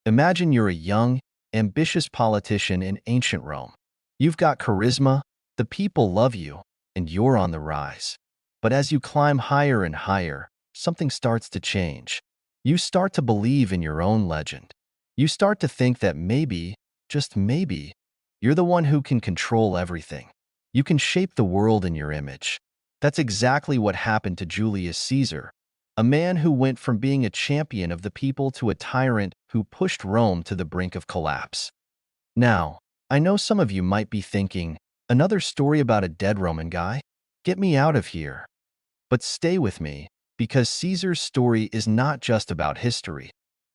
Imagine you're a young, ambitious politician in ancient Rome. You've got charisma, the people love you, and you're on the rise. But as you climb higher and higher, something starts to change. You start to believe in your own legend. You start to think that maybe, just maybe, you're the one who can control everything. You can shape the world in your image. That's exactly what happened to Julius Caesar, a man who went from being a champion of the people to a tyrant who pushed Rome to the brink of collapse. Now, I know some of you might be thinking, another story about a dead Roman guy? Get me out of here. But stay with me, because Caesar's story is not just about history.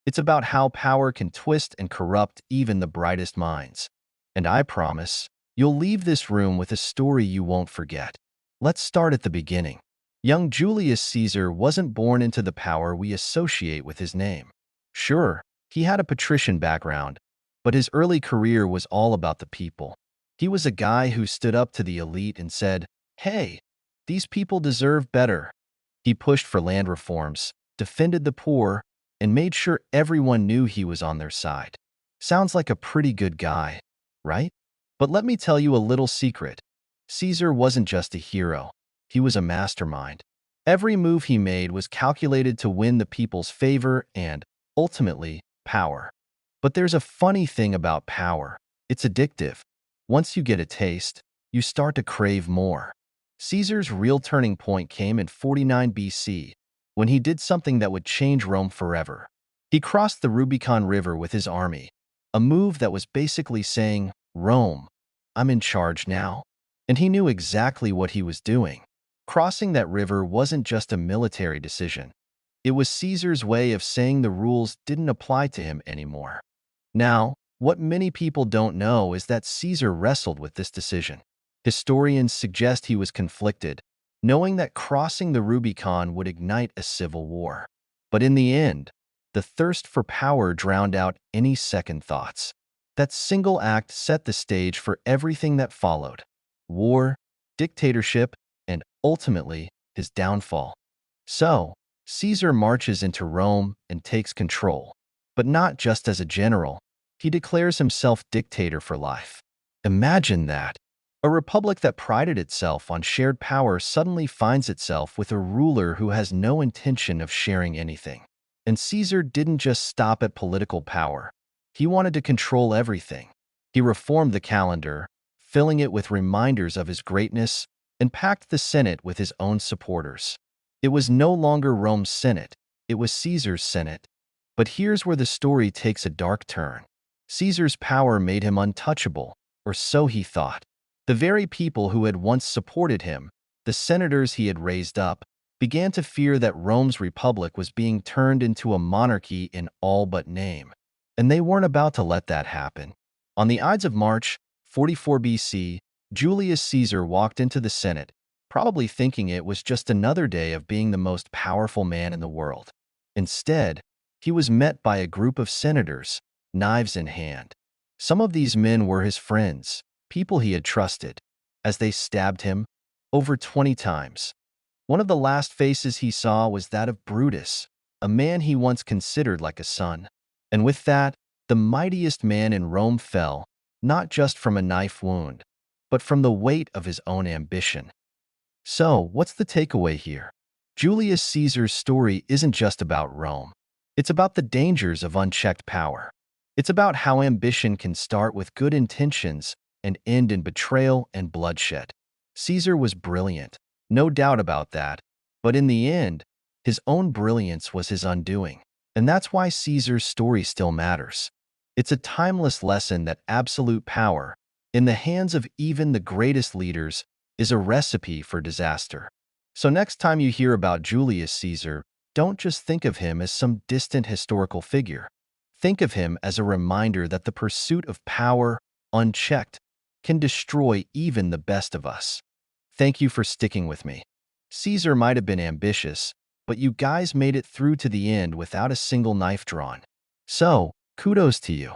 It's about how power can twist and corrupt even the brightest minds. And I promise, you'll leave this room with a story you won't forget. Let's start at the beginning. Young Julius Caesar wasn't born into the power we associate with his name. Sure, he had a patrician background, but his early career was all about the people. He was a guy who stood up to the elite and said, "Hey, these people deserve better." He pushed for land reforms, defended the poor, and made sure everyone knew he was on their side. Sounds like a pretty good guy, right? But let me tell you a little secret. Caesar wasn't just a hero. He was a mastermind. Every move he made was calculated to win the people's favor and, ultimately, power. But there's a funny thing about power. It's addictive. Once you get a taste, you start to crave more. Caesar's real turning point came in 49 BC, when he did something that would change Rome forever. He crossed the Rubicon River with his army, a move that was basically saying, "Rome, I'm in charge now." And he knew exactly what he was doing. Crossing that river wasn't just a military decision. It was Caesar's way of saying the rules didn't apply to him anymore. Now, what many people don't know is that Caesar wrestled with this decision. Historians suggest he was conflicted, knowing that crossing the Rubicon would ignite a civil war. But in the end, the thirst for power drowned out any second thoughts. That single act set the stage for everything that followed: war, dictatorship, and ultimately, his downfall. So, Caesar marches into Rome and takes control. But not just as a general. He declares himself dictator for life. Imagine that. A republic that prided itself on shared power suddenly finds itself with a ruler who has no intention of sharing anything. And Caesar didn't just stop at political power. He wanted to control everything. He reformed the calendar, filling it with reminders of his greatness, and packed the Senate with his own supporters. It was no longer Rome's Senate, it was Caesar's Senate. But here's where the story takes a dark turn. Caesar's power made him untouchable, or so he thought. The very people who had once supported him, the senators he had raised up, began to fear that Rome's republic was being turned into a monarchy in all but name. And they weren't about to let that happen. On the Ides of March, 44 BC, Julius Caesar walked into the Senate, probably thinking it was just another day of being the most powerful man in the world. Instead, he was met by a group of senators, knives in hand. Some of these men were his friends, people he had trusted, as they stabbed him over 20 times. One of the last faces he saw was that of Brutus, a man he once considered like a son. And with that, the mightiest man in Rome fell, not just from a knife wound, but from the weight of his own ambition. So, what's the takeaway here? Julius Caesar's story isn't just about Rome. It's about the dangers of unchecked power. It's about how ambition can start with good intentions and end in betrayal and bloodshed. Caesar was brilliant, no doubt about that, but in the end, his own brilliance was his undoing. And that's why Caesar's story still matters. It's a timeless lesson that absolute power, in the hands of even the greatest leaders, is a recipe for disaster. So next time you hear about Julius Caesar, don't just think of him as some distant historical figure. Think of him as a reminder that the pursuit of power, unchecked, can destroy even the best of us. Thank you for sticking with me. Caesar might have been ambitious, but you guys made it through to the end without a single knife drawn. So, kudos to you.